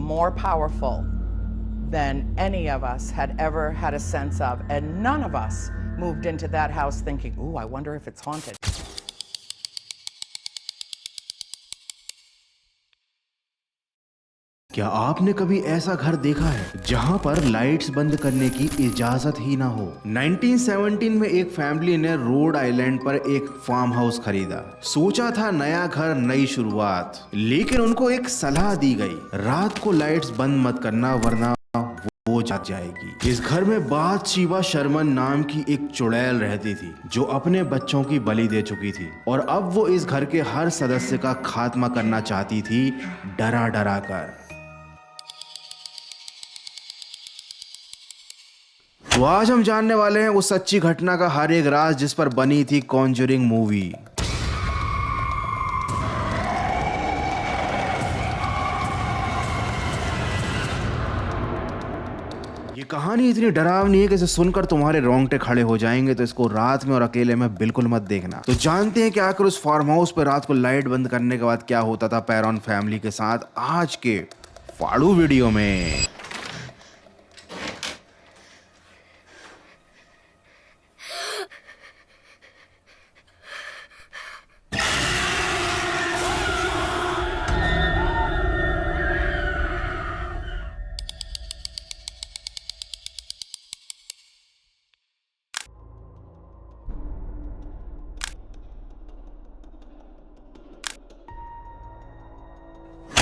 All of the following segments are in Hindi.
more powerful than any of us had ever had a sense of. And none of us moved into that house thinking, ooh, I wonder if it's haunted. क्या आपने कभी ऐसा घर देखा है जहां पर लाइट्स बंद करने की इजाजत ही ना हो? 1917 में एक फैमिली ने रोड आइलैंड पर एक फार्म हाउस खरीदा। सोचा था नया घर, नई शुरुआत, लेकिन उनको एक सलाह दी गई, रात को लाइट्स बंद मत करना वरना वो जग जाएगी। इस घर में बाथशेबा शर्मन नाम की एक चुड़ैल रहती थी जो अपने बच्चों की बलि दे चुकी थी और अब वो इस घर के हर सदस्य का खात्मा करना चाहती थी, डरा डरा कर। तो आज हम जानने वाले हैं उस सच्ची घटना का हर एक राज जिस पर बनी थी कॉन्जरिंग मूवी। ये कहानी इतनी डरावनी है कि इसे सुनकर तुम्हारे रोंगटे खड़े हो जाएंगे, तो इसको रात में और अकेले में बिल्कुल मत देखना। तो जानते हैं कि आखिर उस फार्म हाउस पर रात को लाइट बंद करने के बाद क्या होता था पैरॉन फैमिली के साथ, आज के फाड़ू वीडियो में।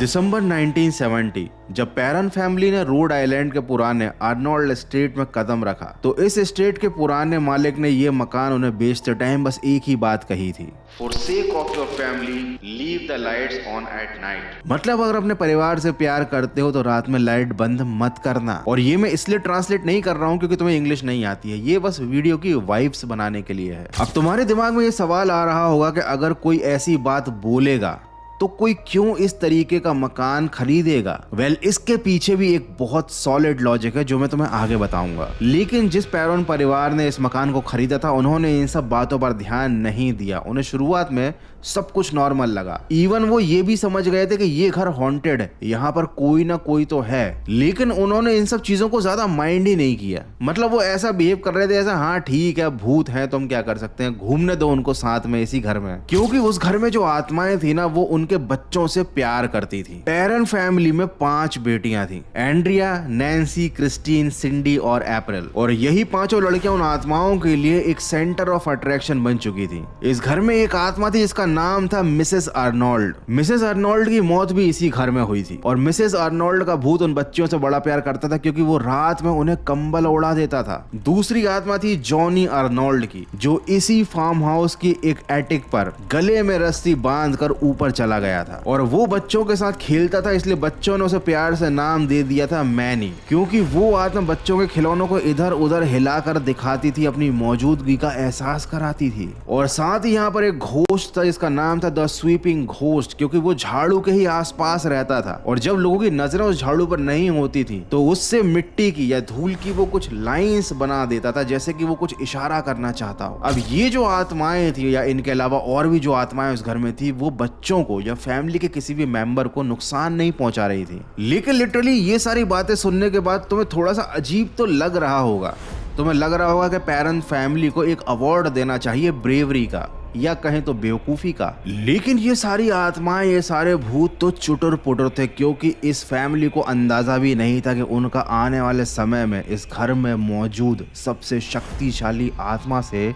दिसंबर 1970 जब पैरन फैमिली ने रोड आइलैंड के पुराने अर्नोल्ड एस्टेट में कदम रखा तो इस एस्टेट के पुराने मालिक ने यह मकान उन्हें बेचते टाइम बस एक ही बात कही थी, for sake of your family leave the lights on at night. मतलब अगर अपने परिवार से प्यार करते हो तो रात में लाइट बंद मत करना। और ये मैं इसलिए ट्रांसलेट नहीं कर रहा हूँ क्योंकि तुम्हें इंग्लिश नहीं आती है, ये बस वीडियो की वाइब्स बनाने के लिए है। अब तुम्हारे दिमाग में ये सवाल आ रहा होगा कि अगर कोई ऐसी बात बोलेगा तो कोई क्यों इस तरीके का मकान खरीदेगा? वेल, इसके पीछे भी एक बहुत सॉलिड लॉजिक है जो मैं तुम्हें आगे बताऊंगा। लेकिन जिस पैरॉन परिवार ने इस मकान को खरीदा था उन्होंने इन सब बातों पर ध्यान नहीं दिया। उन्हें शुरुआत में सब कुछ नॉर्मल लगा, इवन वो ये भी समझ गए थे कि ये घर हॉन्टेड है, यहाँ पर कोई ना कोई तो है, लेकिन उन्होंने इन सब चीजों को ज्यादा माइंड ही नहीं किया। मतलब वो ऐसा बिहेव कर रहे थे ऐसा, हाँ ठीक है भूत है तो हम क्या कर सकते हैं, घूमने दो उनको साथ में इसी घर में। क्योंकि उस घर में जो आत्माएं थी ना वो उनके बच्चों से प्यार करती थी। पैरन फैमिली में 5 बेटियां थी, एंड्रिया, नैन्सी, क्रिस्टीन, सिंडी और अप्रैल। और यही 5 लड़कियां उन आत्माओं के लिए एक सेंटर ऑफ अट्रैक्शन बन चुकी थी। इस घर में एक आत्मा थी जिसका नाम था मिसेस अर्नोल्ड। मिसेस अर्नोल्ड की मौत भी इसी घर में हुई थी और मिसेस अर्नोल्ड का भूत उन बच्चियों से बड़ा प्यार करता था क्योंकि वो रात में उन्हें कंबल उड़ा देता था। दूसरी आत्मा थी जॉनी अर्नोल्ड की जो इसी फार्म हाउस की एक एटिक पर गले में रस्सी बांधकर ऊपर चला गया था और वो बच्चों के साथ खेलता था, इसलिए बच्चों ने उसे प्यार से नाम दे दिया था मैनी, क्योंकि वो आत्मा बच्चों के खिलौनों को इधर उधर हिलाकर दिखाती थी, अपनी मौजूदगी का एहसास कराती थी। और साथ ही यहाँ पर एक घोस्ट था जिसका नाम था द स्वीपिंग घोस्ट, क्योंकि वो झाड़ू के ही आसपास रहता था और जब लोगों की नजरें उस झाड़ू पर नहीं होती थी तो उससे मिट्टी की या धूल की वो कुछ लाइंस बना देता था, जैसे कि वो कुछ इशारा करना चाहता हो। अब ये जो आत्माएं थी या इनके अलावा और भी जो आत्माएं उस घर में थी वो बच्चों को या फैमिली के किसी भी मेंबर को नुकसान नहीं पहुंचा रही थी। लेकिन लिटरली ये सारी बातें सुनने के बाद तुम्हें थोड़ा सा अजीब तो लग रहा होगा। तुम्हें लग रहा होगा कि पैरन फैमिली को एक अवार्ड देना चाहिए ब्रेवरी का या कहें तो बेवकूफी का। लेकिन ये सारी आत्माएं, ये सारे भूत तो चुटर पुटर थे क्योंकि इस फैमिली को अंदाजा भी नहीं था कि उनका आने वाले समय में इस घर में मौजूद सबसे शक्तिशाली आत्मा से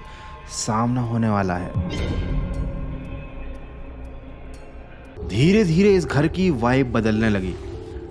सामना होने वाला है। धीरे धीरे इस घर की वाइब बदलने लगी,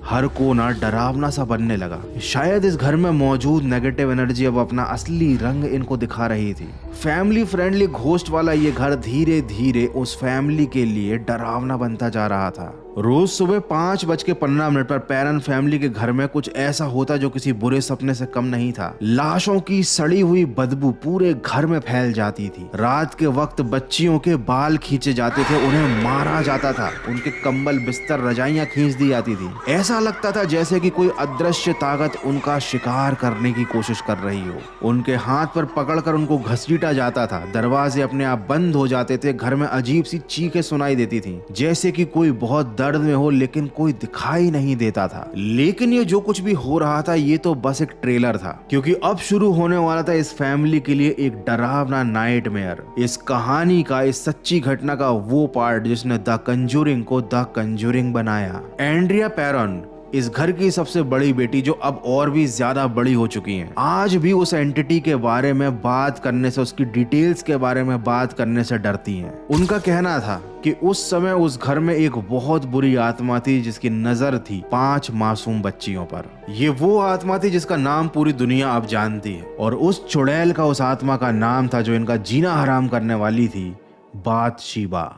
हर कोना डरावना सा बनने लगा। शायद इस घर में मौजूद नेगेटिव एनर्जी अब अपना असली रंग इनको दिखा रही थी। फैमिली फ्रेंडली घोस्ट वाला ये घर धीरे धीरे उस फैमिली के लिए डरावना बनता जा रहा था। रोज सुबह 5:15 पर पैरन फैमिली के घर में कुछ ऐसा होता जो किसी बुरे सपने से कम नहीं था। लाशों की सड़ी हुई बदबू पूरे घर में फैल जाती थी। रात के वक्त बच्चियों के बाल खींचे जाते थे, उन्हें मारा जाता था, उनके कंबल बिस्तर रजाइयां खींच दी जाती थी। ऐसा लगता था जैसे कि कोई अदृश्य ताकत उनका शिकार करने की कोशिश कर रही हो। उनके हाथ पर पकड़कर उनको घसीटा जाता था, दरवाजे अपने आप बंद हो जाते थे, घर में अजीब सी चीखें सुनाई देती थी जैसे कि कोई बहुत दर्द में हो लेकिन कोई दिखाई नहीं देता था। लेकिन ये जो कुछ भी हो रहा था ये तो बस एक ट्रेलर था, क्योंकि अब शुरू होने वाला था इस फैमिली के लिए एक डरावना नाइटमेयर। इस कहानी का, इस सच्ची घटना का वो पार्ट जिसने द कंजूरिंग को द कंजूरिंग बनाया। एंड्रिया पैरन, इस घर की सबसे बड़ी बेटी जो अब और भी ज्यादा बड़ी हो चुकी हैं, आज भी उस एंटिटी के बारे में बात करने से, उसकी डिटेल्स के बारे में बात करने से डरती हैं। उनका कहना था कि उस समय उस घर में एक बहुत बुरी आत्मा थी जिसकी नजर थी 5 मासूम बच्चियों पर। ये वो आत्मा थी जिसका नाम पूरी दुनिया अब जानती है, और उस चुड़ैल का, उस आत्मा का नाम था जो इनका जीना हराम करने वाली थी, बाथशीबा।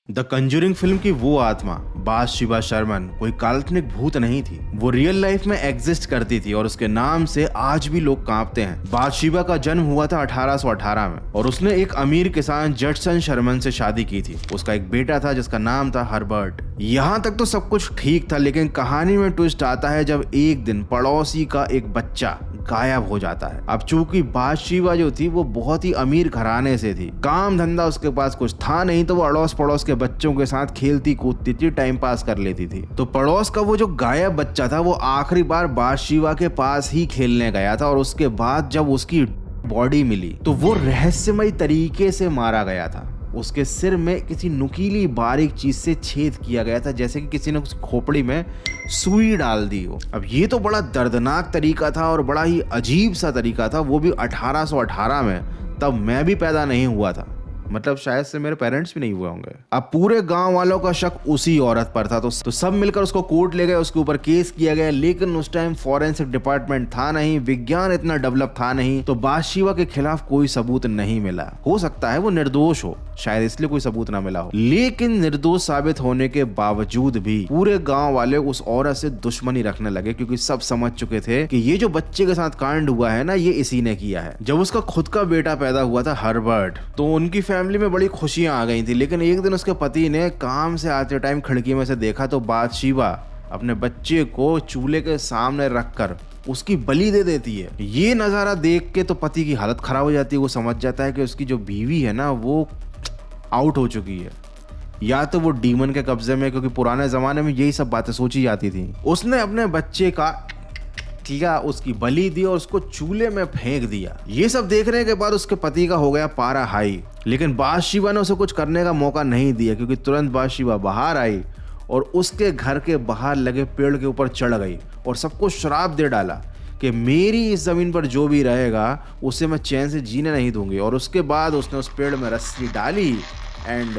द कंजूरिंग फिल्म की वो आत्मा बाथशीबा शर्मन कोई काल्पनिक भूत नहीं थी, वो रियल लाइफ में एग्जिस्ट करती थी और उसके नाम से आज भी लोग कांपते हैं। बाथशीबा का जन्म हुआ था 1818 में और उसने एक अमीर किसान जडसन शर्मन से शादी की थी। उसका एक बेटा था जिसका नाम था हर्बर्ट। यहाँ तक तो सब कुछ ठीक था, लेकिन कहानी में ट्विस्ट आता है जब एक दिन पड़ोसी का एक बच्चा गायब हो जाता है। अब चूंकि बाथशीबा जो थी वो बहुत ही अमीर घराने से थी, काम धंधा उसके पास कुछ था नहीं, तो वो अड़ोस पड़ोस के बच्चों के साथ खेलती कूदती थी, टाइम पास कर लेती थी। तो पड़ोस का वो जो गायब बच्चा था वो आखिरी बार बाथशीबा के पास ही खेलने गया था, और उसके बाद जब उसकी बॉडी मिली तो वो रहस्यमय तरीके से मारा गया था। उसके सिर में किसी नुकीली बारीक चीज से छेद किया गया था, जैसे कि किसी ने उस खोपड़ी में सुई डाल दी हो। अब ये तो बड़ा दर्दनाक तरीका था और बड़ा ही अजीब सा तरीका था, वो भी 1818 में। तब मैं भी पैदा नहीं हुआ था, मतलब शायद से मेरे पेरेंट्स भी नहीं हुए होंगे। अब पूरे गांव वालों का शक उसी औरत पर था, तो सब मिलकर उसको कोर्ट ले गए, उसके ऊपर केस किया गया। लेकिन उस टाइम फॉरेंसिक डिपार्टमेंट था नहीं, विज्ञान इतना डेवलप था नहीं, तो बाथशीबा के खिलाफ कोई सबूत नहीं मिला। हो सकता है वो निर्दोष हो, शायद इसलिए कोई सबूत ना मिला हो। लेकिन निर्दोष साबित होने के बावजूद भी पूरे गांव वाले उस औरत से दुश्मनी रखने लगे, क्योंकि सब समझ चुके थे कि ये जो बच्चे के साथ कांड हुआ है ना, ये इसी ने किया है। जब उसका खुद का बेटा पैदा हुआ था हर्बर्ट, तो उनकी फैमिली में बड़ी खुशियां आ गई थी। लेकिन एक दिन उसके पति ने काम से आते टाइम खिड़की में से देखा तो बाथशीबा अपने बच्चे को चूल्हे के सामने रखकर उसकी बलि दे देती है। ये नजारा देख के तो पति की हालत खराब हो जाती है। वो समझ जाता है कि उसकी जो बीवी है ना वो आउट हो चुकी है, या तो वो डीमन के कब्जे में, क्योंकि पुराने जमाने में यही सब बातें सोची जाती थी। उसने अपने बच्चे का उसकी बलि दी और उसको चूल्हे में फेंक दिया। ये सब देखने के बाद उसके पति का हो गया पारा हाई, लेकिन बाथशीबा ने उसे कुछ करने का मौका नहीं दिया, क्योंकि तुरंत बाथशीबा बाहर आई और उसके घर के बाहर लगे पेड़ के ऊपर चढ़ गई और सबको श्राप दे डाला कि मेरी इस जमीन पर जो भी रहेगा उसे मैं चैन से जीने नहीं दूंगी। और उसके बाद उसने उस पेड़ में रस्सी डाली एंड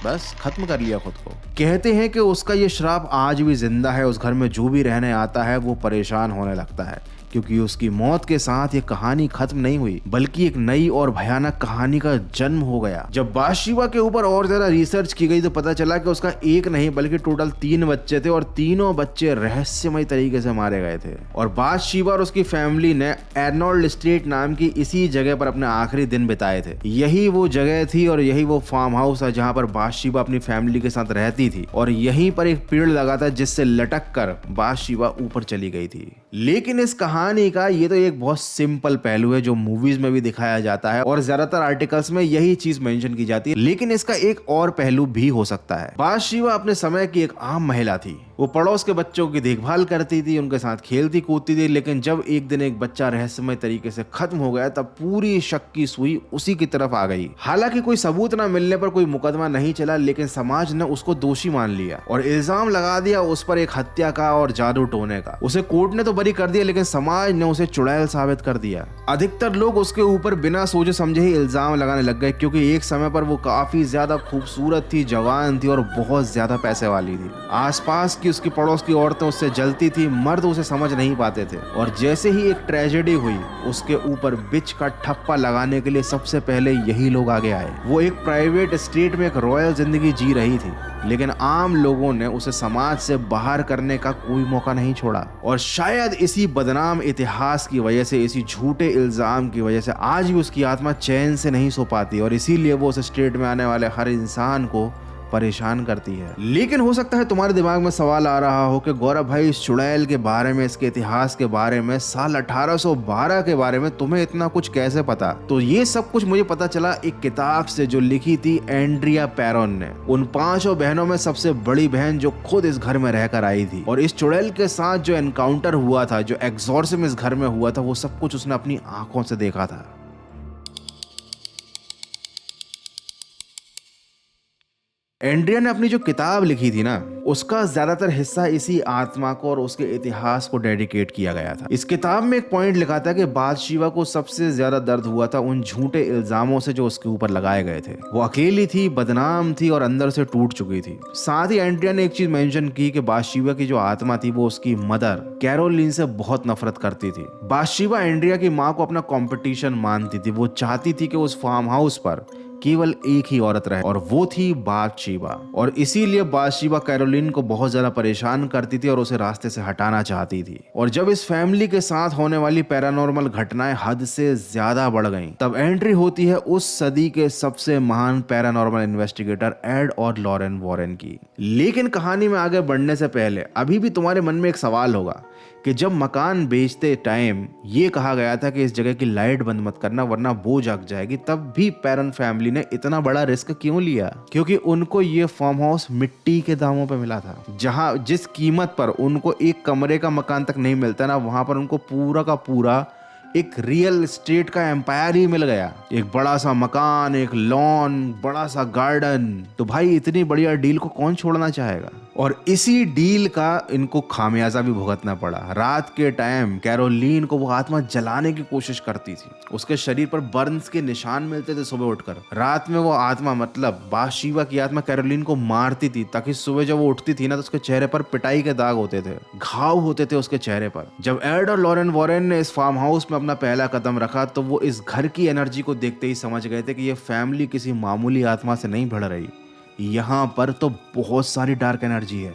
बस खत्म कर लिया खुद को। कहते हैं कि उसका ये श्राप आज भी जिंदा है। उस घर में जो भी रहने आता है वो परेशान होने लगता है, क्योंकि उसकी मौत के साथ ये कहानी खत्म नहीं हुई, बल्कि एक नई और भयानक कहानी का जन्म हो गया। जब बाथशीबा के ऊपर और ज्यादा रिसर्च की गई तो पता चला कि उसका एक नहीं बल्कि टोटल 3 बच्चे थे, और तीनों बच्चे रहस्यमय तरीके से मारे गए थे। और बाथशीबा और उसकी फैमिली ने अर्नोल्ड स्ट्रीट नाम की इसी जगह पर अपने आखिरी दिन बिताए थे। यही वो जगह थी और यही वो फार्म हाउस है जहाँ पर बाथशीबा अपनी फैमिली के साथ रहती थी, और यहीं पर एक पेड़ लगा था जिससे लटक कर बाथशीबा ऊपर चली गई थी। लेकिन इस कहानी का ये तो एक बहुत सिंपल पहलू है जो मूवीज में भी दिखाया जाता है और ज्यादातर आर्टिकल्स में यही चीज मेंशन की जाती है, लेकिन इसका एक और पहलू भी हो सकता है। बाथशीबा अपने समय की एक आम महिला थी। वो पड़ोस के बच्चों की देखभाल करती थी, उनके साथ खेलती कूदती थी। लेकिन जब एक दिन एक बच्चा रहस्यमय तरीके से खत्म हो गया तब पूरी शक की सुई उसी की तरफ आ gई। हालांकि कोई सबूत न मिलने पर कोई मुकदमा नहीं चला, लेकिन समाज ने उसको दोषी मान लिया और इल्जाम लगा दिया उस पर एक हत्या का और जादू टोने का। उसे कोर्ट ने तो बरी कर दिया, लेकिन समाज ने उसे चुड़ैल साबित कर दिया। अधिकतर लोग उसके ऊपर बिना सोचे समझे ही इल्जाम लगाने लग गए, क्योंकि एक समय पर वो काफी ज्यादा खूबसूरत थी, जवान थी और बहुत ज्यादा पैसे वाली थी। आसपास की उसकी पड़ोस की औरतें उससे जलती थी, मर्द उसे समझ नहीं पाते थे। और जैसे ही एक ट्रेजेडी हुई, उसके ऊपर बिच का ठप्पा लगाने के लिए सबसे पहले यही लोग आगे आए। वो एक प्राइवेट स्टेट में एक रॉयल जिंदगी जी रही थी, लेकिन आम लोगों ने उसे समाज से बाहर करने का कोई मौका नहीं छोड़ा। और शायद इसी बदनाम इतिहास की वजह से, इसी झूठे इल्जाम की वजह से आज भी उसकी आत्मा चैन से नहीं सो पाती, और इसीलिए वो उस स्टेट में आने वाले हर इंसान को परेशान करती है। लेकिन हो सकता है तुम्हारे दिमाग में सवाल आ रहा हो कि गौरव भाई, इस चुड़ैल के बारे में, इसके इतिहास के बारे में, साल 1812 के बारे में तुम्हें इतना कुछ कैसे पता? तो ये सब कुछ मुझे पता चला एक किताब से जो लिखी थी एंड्रिया पैरोन ने। उन 5 बहनों में सबसे बड़ी बहन जो खुद इस घर में रहकर आई थी, और इस चुड़ैल के साथ जो एनकाउंटर हुआ था, जो एग्जॉर्सिज्म इस घर में हुआ था, वो सब कुछ उसने अपनी आंखों से देखा था। एंड्रिया ने अपनी जो किताब लिखी थी ना, उसका ज्यादातर हिस्सा इसी आत्मा को और उसके इतिहास को डेडिकेट किया गया था। इस किताब में एक पॉइंट लिखा था कि बाथशेबा को सबसे ज्यादा दर्द हुआ था उन झूठे इल्जामों से जो उसके ऊपर लगाए गए थे। वो अकेली थी, बदनाम थी और अंदर से टूट चुकी थी। साथ ही एंड्रिया ने एक चीज मेंशन की कि बाथशेबा की जो आत्मा थी वो उसकी मदर कैरोलिन से बहुत नफरत करती थी। बाथशेबा एंड्रिया की माँ को अपना कंपटीशन मानती थी। वो चाहती थी कि उस फार्म हाउस पर केवल एक ही औरत रहे, और वो थी बाथशेबा। और इसीलिए बाथशेबा कैरोलिन को बहुत ज्यादा परेशान करती थी और उसे रास्ते से हटाना चाहती थी। और जब इस फैमिली के साथ होने वाली पैरानॉर्मल घटनाएं हद से ज्यादा बढ़ गईं, तब एंट्री होती है उस सदी के सबसे महान पैरानॉर्मल इन्वेस्टिगेटर एड और लॉरेन वॉरेन की। लेकिन कहानी में आगे बढ़ने से पहले अभी भी तुम्हारे मन में एक सवाल होगा कि जब मकान बेचते टाइम ये कहा गया था कि इस जगह की लाइट बंद मत करना वरना वो जग जाएगी, तब भी पैरन फैमिली ने इतना बड़ा रिस्क क्यों लिया? क्योंकि उनको ये फार्म हाउस मिट्टी के दामों पे मिला था। जहां जिस कीमत पर उनको एक कमरे का मकान तक नहीं मिलता ना, वहां पर उनको पूरा का पूरा एक रियल एस्टेट का एम्पायर ही मिल गया। एक बड़ा सा मकान, एक लॉन, बड़ा सा गार्डन। तो भाई इतनी बढ़िया डील को कौन छोड़ना चाहेगा? और इसी डील का इनको खामियाजा भी भुगतना पड़ा। रात के टाइम कैरोलिन को वो आत्मा जलाने की कोशिश करती थी। उसके शरीर पर बर्न्स के निशान मिलते थे सुबह उठकर। रात में वो आत्मा, मतलब बाथशेबा की आत्मा, कैरोलिन को मारती थी ताकि सुबह जब वो उठती थी ना, तो उसके चेहरे पर पिटाई के दाग होते थे, घाव होते थे उसके चेहरे पर। जब एड और लॉरेन वॉरेन ने इस फार्म हाउस में अपना पहला कदम रखा, तो वो इस घर की एनर्जी को देखते ही समझ गए थे कि ये फैमिली किसी मामूली आत्मा से नहीं भिड़ रही। यहां पर तो बहुत सारी डार्क एनर्जी है।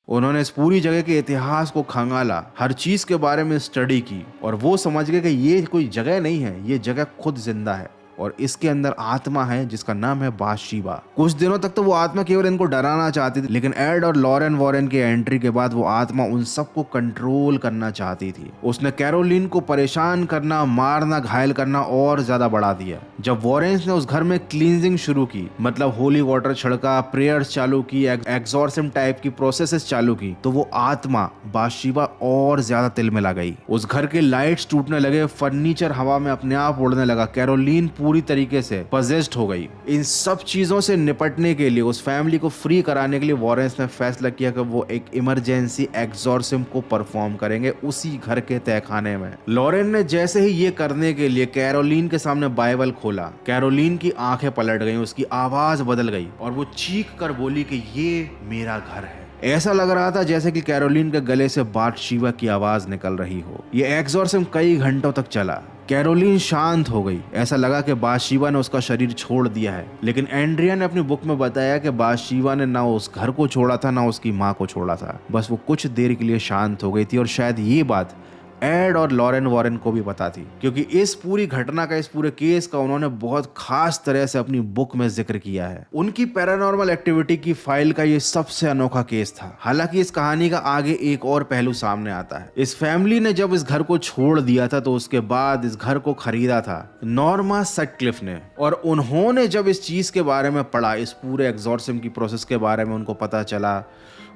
उन्होंने इस पूरी जगह के इतिहास को खंगाला, हर चीज के बारे में स्टडी की, और वो समझ गए कि ये कोई जगह नहीं है, ये जगह खुद जिंदा है और इसके अंदर आत्मा है जिसका नाम है बाथशेबा। कुछ दिनों तक तो वो आत्मा केवल इनको डराना चाहती थी, लेकिन एड और लॉरेन वॉरेन की एंट्री के बाद वो आत्मा उन सबको कंट्रोल करना चाहती थी। उसने कैरोलिन को परेशान करना, मारना, घायल करना और ज्यादा बढ़ा दिया। जब वॉरेन्स ने उस घर में क्लींजिंग शुरू की, मतलब होली वाटर छिड़का, प्रेयर्स चालू की, एग्जॉर्सिज्म टाइप की प्रोसेसेस चालू की, तो वो आत्मा बाथशेबा और ज्यादा तिलमिला गई। उस घर के लाइट्स टूटने लगे, फर्नीचर हवा में अपने आप उड़ने लगा, कैरोलिन पूरी तरीके से पजेस्ड हो गई। इन सब चीजों से निपटने के लिए, उस फैमिली को फ्री कराने के लिए वॉरेन्स ने फैसला किया कि वो एक इमरजेंसी एग्जॉर्सिज्म को परफॉर्म करेंगे उसी घर के तहखाने में। लॉरेन ने जैसे ही ये करने के लिए कैरोलिन के सामने बाइबल खोला, कैरोलिन की आंखें पलट गईं, उसकी आवाज बदल गई और वो चीख कर बोली कि ये मेरा घर है। ऐसा लग रहा था जैसे कि कैरोलिन के गले से बाथशेबा की आवाज निकल रही हो। ये एग्जॉर्सिज्म कई घंटों तक चला। कैरोलिन शांत हो गई, ऐसा लगा कि बाथशेबा ने उसका शरीर छोड़ दिया है। लेकिन एंड्रिया ने अपनी बुक में बताया कि बाथशेबा ने ना उस घर को छोड़ा था, ना उसकी माँ को छोड़ा था। बस वो कुछ देर के लिए शांत हो गई थी, और शायद ये बात एड और लॉरेन वॉरेन को भी पता थी, क्योंकि इस पूरी घटना का, इस पूरे केस का उन्होंने बहुत खास तरह से अपनी बुक में जिक्र किया है। उनकी पैरानॉर्मल एक्टिविटी की फाइल का ये सबसे अनोखा केस था। हालांकि इस कहानी का आगे एक और पहलू सामने आता है। इस फैमिली ने जब इस घर को छोड़ दिया था, तो उसके बाद इस घर को खरीदा था नॉर्मा सटक्लिफ ने, और उन्होंने जब इस चीज के बारे में पढ़ा, इस पूरे एग्जॉर्सिज्म की प्रोसेस के बारे में उनको पता चला,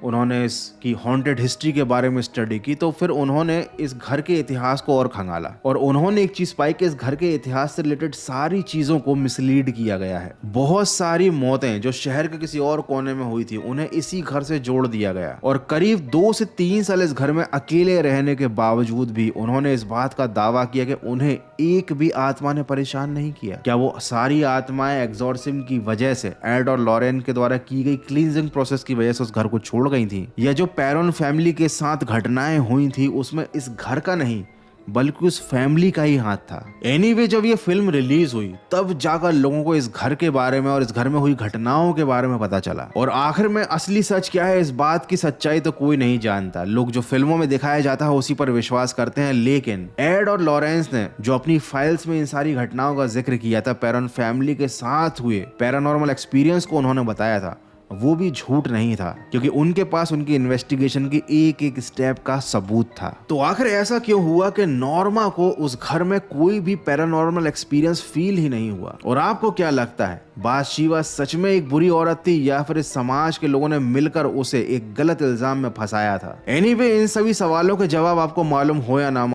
उन्होंने इसकी हॉन्टेड हिस्ट्री के बारे में स्टडी की, तो फिर उन्होंने इस घर के इतिहास को और खंगाला, और उन्होंने एक चीज पाई कि इस घर के इतिहास से रिलेटेड सारी चीजों को मिसलीड किया गया है। बहुत सारी मौतें जो शहर के किसी और कोने में हुई थी, उन्हें इसी घर से जोड़ दिया गया, और करीब 2 से 3 साल इस घर में अकेले रहने के बावजूद भी उन्होंने इस बात का दावा किया कि उन्हें एक भी आत्मा ने परेशान नहीं किया। क्या वो सारी आत्माएं एग्जॉर्सिज्म की वजह से, एड और लॉरेन के द्वारा की गई क्लींजिंग प्रोसेस की वजह से उस घर को छोड़ गई थी? या जो पैरोन फैमिली के साथ घटनाएं हुई थी, उसमें इस घर का नहीं बल्कि उस फैमिली का ही हाथ था। एनीवे जब ये फिल्म रिलीज हुई तब जाकर लोगों को इस घर के बारे में और इस घर में हुई घटनाओं के बारे में पता चला। और आखिर में असली सच क्या है, इस बात की सच्चाई तो कोई नहीं जानता। लोग जो फिल्मों में दिखाया जाता है उसी पर विश्वास करते हैं। लेकिन एड और लॉरेंस ने जो अपनी फाइल्स में इन सारी घटनाओं का जिक्र किया था, पैरन फैमिली के साथ हुए पैरानॉर्मल एक्सपीरियंस को उन्होंने बताया था, वो भी झूठ नहीं था, क्योंकि उनके पास उनकी इन्वेस्टिगेशन की एक एक स्टेप का सबूत था। तो आखिर ऐसा क्यों हुआ कि नॉर्मा को उस घर में कोई भी पैरानॉर्मल एक्सपीरियंस फील ही नहीं हुआ? और आपको क्या लगता है, बाथशेबा सच में एक बुरी औरत थी या फिर इस समाज के लोगों ने मिलकर उसे एक गलत इल्जाम में फंसाया था? एनीवे इन सभी सवालों के जवाब आपको मालूम हो या ना